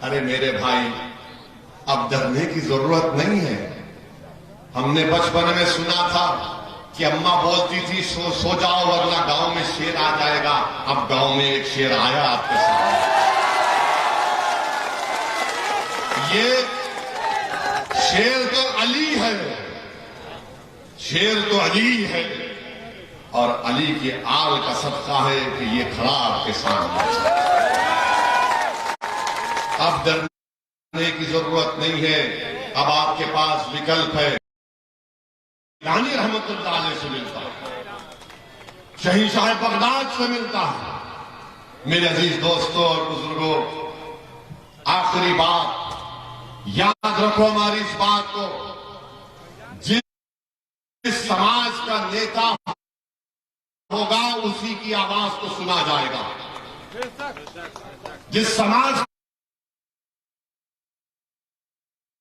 अरे मेरे भाई, अब डरने की जरूरत नहीं है। हमने बचपन में सुना था कि अम्मा बोलती थी सो जाओ वरना गांव में शेर आ जाएगा। अब गांव में एक शेर आया आपके सामने। ये शेर तो अली है, शेर तो अली है, और अली की आल का सदका है कि ये खड़ा आपके सामने। अब डरने की जरूरत नहीं है। अब आपके पास विकल्प है। गिलानी रहमतुल्लाह अलैह से मिलता है, शहींशाह बगदाद से मिलता है। मेरे अजीज दोस्तों और बुजुर्गों, आखिरी बात याद रखो हमारी इस बात को। जिस समाज का नेता होगा उसी की आवाज को सुना जाएगा। जिस समाज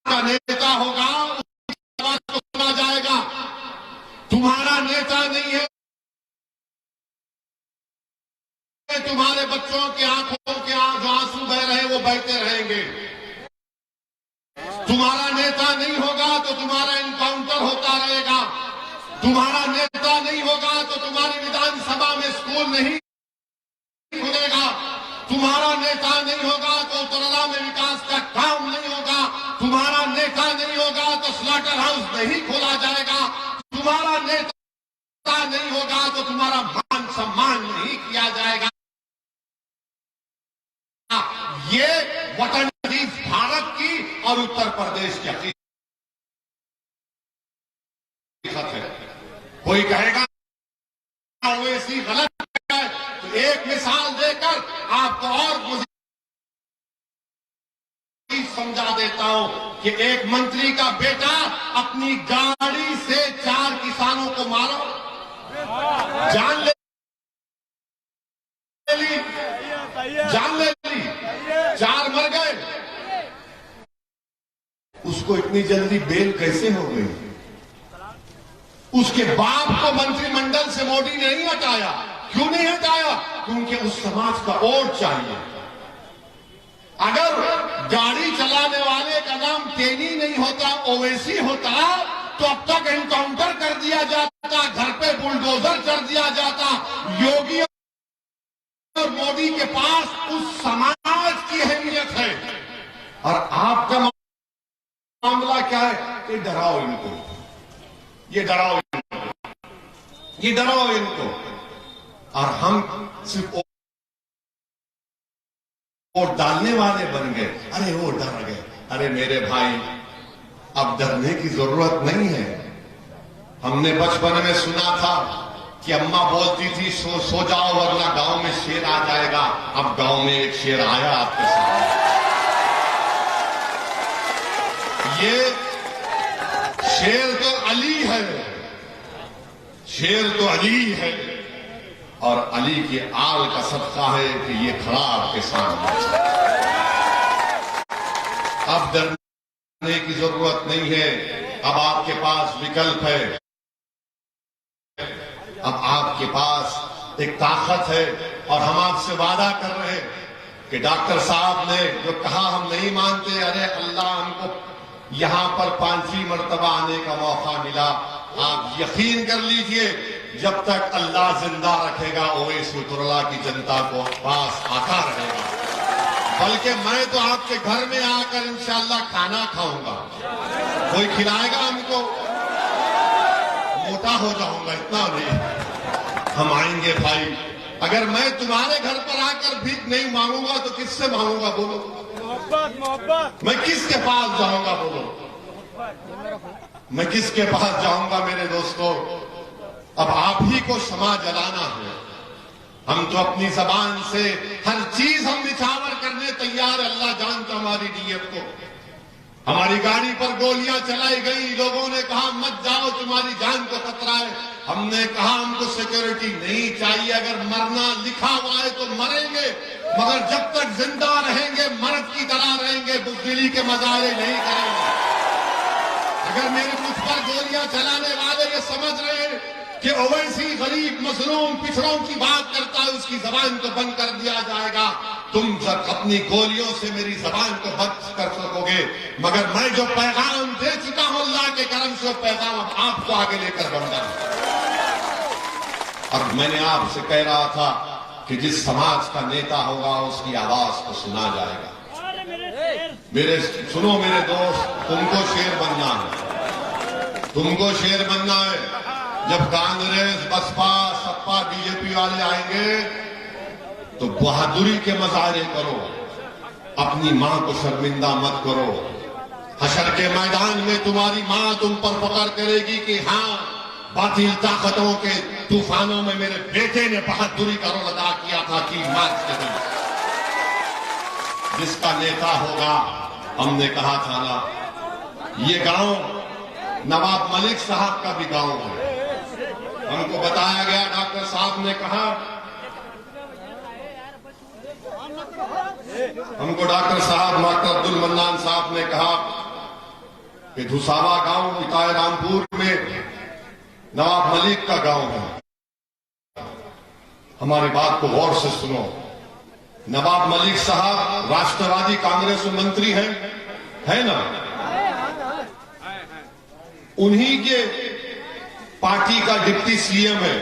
का नेता होगा उसकी आवाज को सुना जाएगा। तुम्हारा नेता नहीं है, तुम्हारे बच्चों की आंखों के जो आंसू बह रहे वो बहते रहेंगे। तुम्हारा नेता नहीं होगा तो तुम्हारा इनकाउंटर होता रहेगा। तुम्हारा नेता नहीं होगा तो तुम्हारी विधानसभा में स्कूल नहीं खुलेगा। तुम्हारा नेता नहीं होगा तो उत्तरला में विकास का काम नहीं होगा। तुम्हारा नेता नहीं होगा तो स्लॉटर हाउस नहीं खोला जाएगा। तुम्हारा नेता नहीं होगा तो तुम्हारा मान सम्मान नहीं किया जाएगा। ये वतन अजीज भारत की और उत्तर प्रदेश की हकीकत है। कोई कहेगा ओवैसी गलत है, तो एक मिसाल देकर आपको और समझा देता हूं कि एक मंत्री का बेटा अपनी गाड़ी से 4 किसानों को मारो, जान ले ली, 4 मर गए। उसको इतनी जल्दी बेल कैसे हो गई? उसके बाप को मंत्रिमंडल से मोदी ने नहीं हटाया। क्यों नहीं हटाया? क्योंकि उस समाज का वोट चाहिए। अगर गाड़ी चलाने वाले का नाम तेनी नहीं होता, ओवैसी होता, तो अब तक एनकाउंटर कर दिया जाता, घर पे बुलडोजर कर दिया जाता। योगी और मोदी के पास उस समाज की अहमियत है। और आपका मामला क्या है? ये डराओ इनको, ये डराओ इनको, ये डराओ इनको। और हम सिर्फ वोट डालने वाले बन गए। अरे वो डर गए। अरे मेरे भाई, अब डरने की जरूरत नहीं है। हमने बचपन में सुना था कि अम्मा बोलती थी सो जाओ वरना गांव में शेर आ जाएगा। अब गांव में एक शेर आया आपके सामने। ये शेर तो अली है, शेर तो अली है, और अली की आल का सदका है कि ये खड़ा आपके सामने। अब डरने की जरूरत नहीं है। अब आपके पास विकल्प है। अब आपके पास एक ताकत है। और हम आपसे वादा कर रहे हैं कि डॉक्टर साहब ने जो कहा हम नहीं मानते। अरे अल्लाह हमको यहां पर 5वीं मर्तबा आने का मौका मिला। आप यकीन कर लीजिए, जब तक अल्लाह जिंदा रखेगा ओवैसी उत्तरला की जनता को पास आता रहेगा। बल्कि मैं तो आपके घर में आकर इंशाअल्लाह खाना खाऊंगा। कोई खिलाएगा हमको? मोटा हो जाऊंगा, इतना नहीं। हम आएंगे भाई। अगर मैं तुम्हारे घर पर आकर भीख नहीं मांगूंगा तो किससे मांगूंगा? बोलो। मोहब्बत। मैं किसके पास जाऊंगा? बोलो। मैं किसके पास जाऊंगा? मेरे दोस्तों, अब आप ही को क्षमा जलाना है। हम तो अपनी जबान से हर चीज हम निछावर करने तैयार। अल्लाह जानता हमारी नीयत को। हमारी गाड़ी पर गोलियां चलाई गई, लोगों ने कहा मत जाओ, तुम्हारी जान को खतरा है। हमने कहा हमको सिक्योरिटी नहीं चाहिए। अगर मरना लिखा हुआ है तो मरेंगे, मगर जब तक जिंदा रहेंगे मर्द की तरह रहेंगे, बुज़दिली के मजारे नहीं करेंगे। अगर मेरे मुझ पर गोलियां चलाने वाले ये समझ रहे हैं कि ओवैसी गरीब मजलूम पिछड़ों की बात करता है, उसकी जबान को बंद कर दिया जाएगा, तुम जब अपनी गोलियों से मेरी जबान को बंद कर सकोगे, मगर मैं जो पैगाम दे चुका हूं अल्लाह के करम से, वो पैगाम अब आपको आगे लेकर बढ़ना है। और मैंने आपसे कह रहा था कि जिस समाज का नेता होगा उसकी आवाज को सुना जाएगा। सुनो मेरे दोस्त, तुमको शेर बनना है, तुमको शेर बनना है। जब कांग्रेस, बसपा, सपा, बीजेपी वाले आएंगे तो बहादुरी के मुजाहरे करो, अपनी मां को शर्मिंदा मत करो। हशर के मैदान में तुम्हारी मां तुम पर फख्र करेगी कि हां, बातिल ताकतों के तूफानों में मेरे बेटे ने बहादुरी का रोल अदा किया था कि मार्च के दिन। जिसका नेता होगा, हमने कहा था ना, ये गांव नवाब मलिक साहब का भी गांव है। हमको बताया गया, डॉक्टर साहब ने कहा, हमको डॉक्टर साहब, डॉक्टर अब्दुल मन्नान साहब ने कहा कि धुसावा गांव इताए रामपुर में नवाब मलिक का गांव है। हमारी बात को गौर से सुनो। नवाब मलिक साहब राष्ट्रवादी कांग्रेस में मंत्री हैं, है ना? उन्हीं के पार्टी का डिप्टी सीएम है।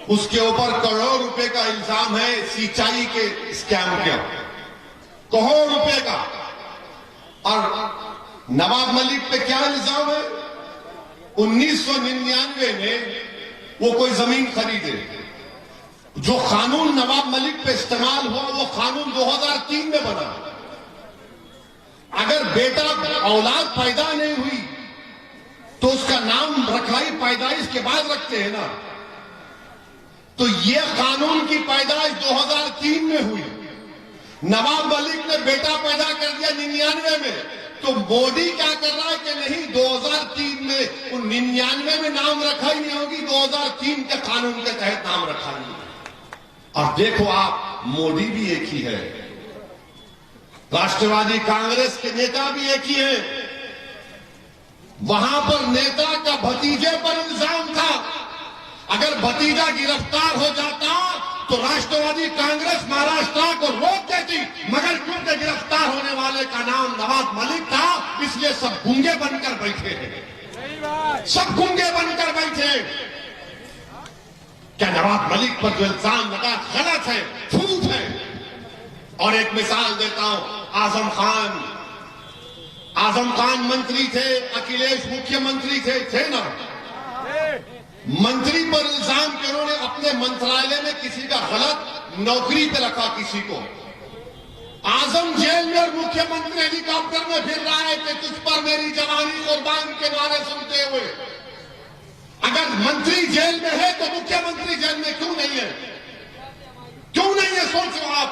उसके ऊपर करोड़ रुपए का इल्जाम है सिंचाई के स्कैम के, करोड़ रुपए का। और नवाब मलिक पे क्या इल्जाम है? 1999 में वो कोई जमीन खरीदे, जो कानून नवाब मलिक पे इस्तेमाल हुआ वो कानून 2003 में बना। अगर बेटा औलाद पैदा नहीं हुई तो उसका नाम रखवाई पैदाइश के बाद रखते हैं ना। तो ये कानून की पैदाइश 2003 में हुई। नवाब मलिक ने बेटा पैदा कर दिया 99 में, तो मोदी क्या कर रहा है कि नहीं, 2003 में, 99 में नाम रखा ही नहीं होगी, 2003 के कानून के तहत नाम रखा नहीं। और देखो आप, मोदी भी एक ही है, राष्ट्रवादी कांग्रेस के नेता भी एक ही है। वहां पर नेता का भतीजे पर इल्जाम था। अगर भतीजा गिरफ्तार हो जाता तो राष्ट्रवादी कांग्रेस महाराष्ट्र को रोक देती, मगर क्योंकि गिरफ्तार होने वाले का नाम नवाब मलिक था, इसलिए सब गूंगे बनकर बैठे हैं, सब गूंगे बनकर बैठे। क्या नवाब मलिक पर जो इल्जाम लगा गलत है, झूठ है? और एक मिसाल देता हूं, आजम खान मंत्री थे, अखिलेश मुख्यमंत्री थे ना? मंत्री पर इल्जाम कि उन्होंने अपने मंत्रालय में किसी का गलत नौकरी पे रखा किसी को। आजम जेल में और मुख्यमंत्री हेलीकॉप्टर में फिर रहा है कि तुझ पर मेरी जवानी कुर्बान के नारे सुनते हुए। अगर मंत्री जेल में है तो मुख्यमंत्री जेल में क्यों नहीं है? क्यों नहीं है, सोचो आप।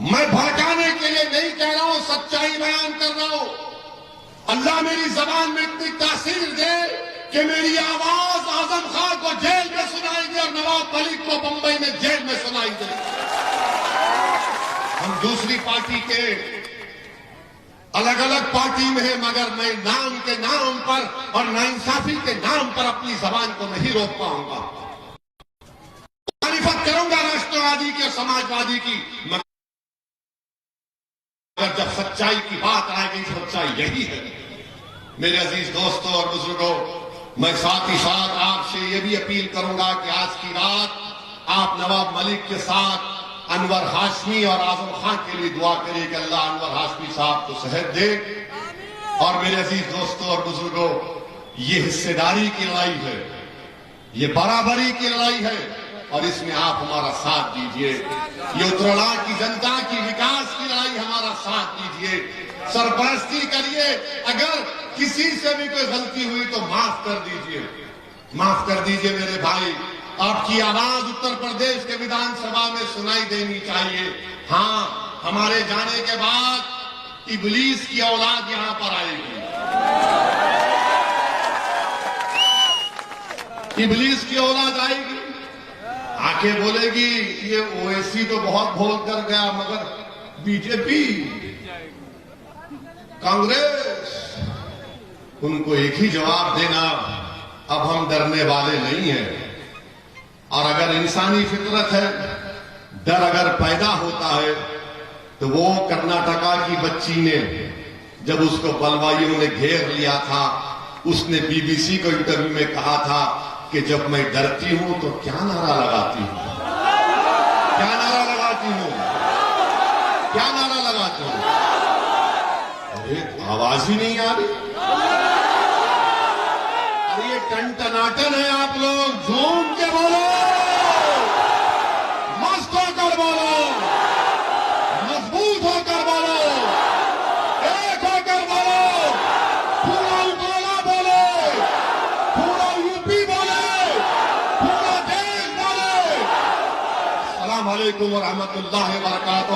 मैं भड़काने के लिए नहीं कह रहा हूं, सच्चाई बयान कर रहा हूं। अल्लाह मेरी जबान में इतनी तासीर दे कि मेरी आवाज आजम खान को जेल में सुनाई दे और नवाब मलिक को बंबई में जेल में सुनाई दे। हम दूसरी पार्टी के अलग अलग पार्टी में है, मगर मैं नाम के नाम पर और नाइंसाफी के नाम पर अपनी जबान को नहीं रोक पाऊंगा। तारीफत करूंगा राष्ट्रवादी की और समाजवादी की, मगर जब सच्चाई की बात आएगी, सच्चाई यही है। मेरे अजीज दोस्तों और बुजुर्गों, मैं साथ ही साथ आपसे ये भी अपील करूंगा कि आज की रात आप नवाब मलिक के साथ अनवर हाशमी और आजम खान के लिए दुआ करिए कि अल्लाह अनवर हाशमी साहब को सेहत दे। और मेरे अजीज दोस्तों और बुजुर्गों, ये हिस्सेदारी की लड़ाई है, ये बराबरी की लड़ाई है, और इसमें आप हमारा साथ दीजिए। ये उत्तराला की जनता की विकास की लड़ाई, हमारा साथ दीजिए, सरपरस्ती करिए। अगर किसी से भी कोई गलती हुई तो माफ कर दीजिए, माफ कर दीजिए मेरे भाई। आपकी आवाज उत्तर प्रदेश के विधानसभा में सुनाई देनी चाहिए। हाँ, हमारे जाने के बाद इबलीस की औलाद यहां पर आएगी, इबलीस की औलाद आएगी, आके बोलेगी ये ओवैसी तो बहुत बोल कर गया, मगर बीजेपी, कांग्रेस, उनको एक ही जवाब देना, अब हम डरने वाले नहीं हैं। और अगर इंसानी फितरत है, डर अगर पैदा होता है तो वो कर्नाटका की बच्ची ने जब उसको बलवाइयों ने घेर लिया था, उसने बीबीसी को इंटरव्यू में कहा था कि जब मैं डरती हूं तो क्या नारा लगाती हूं, क्या नारा लगाती हूं, क्या नारा लगाती हूं। अरे आवाज ही नहीं आ रही। अरे ये टन-टनाटन है, आप लोग झूम के बोलो, मस्त होकर बोलो, मजबूत होकर बोलो, एक होकर बोलो, पूरा उजाला बोले, पूरा यूपी बोले, पूरा देश बोले। अस्सलाम वालेकुम व रहमतुल्लाहि व बरकातहू।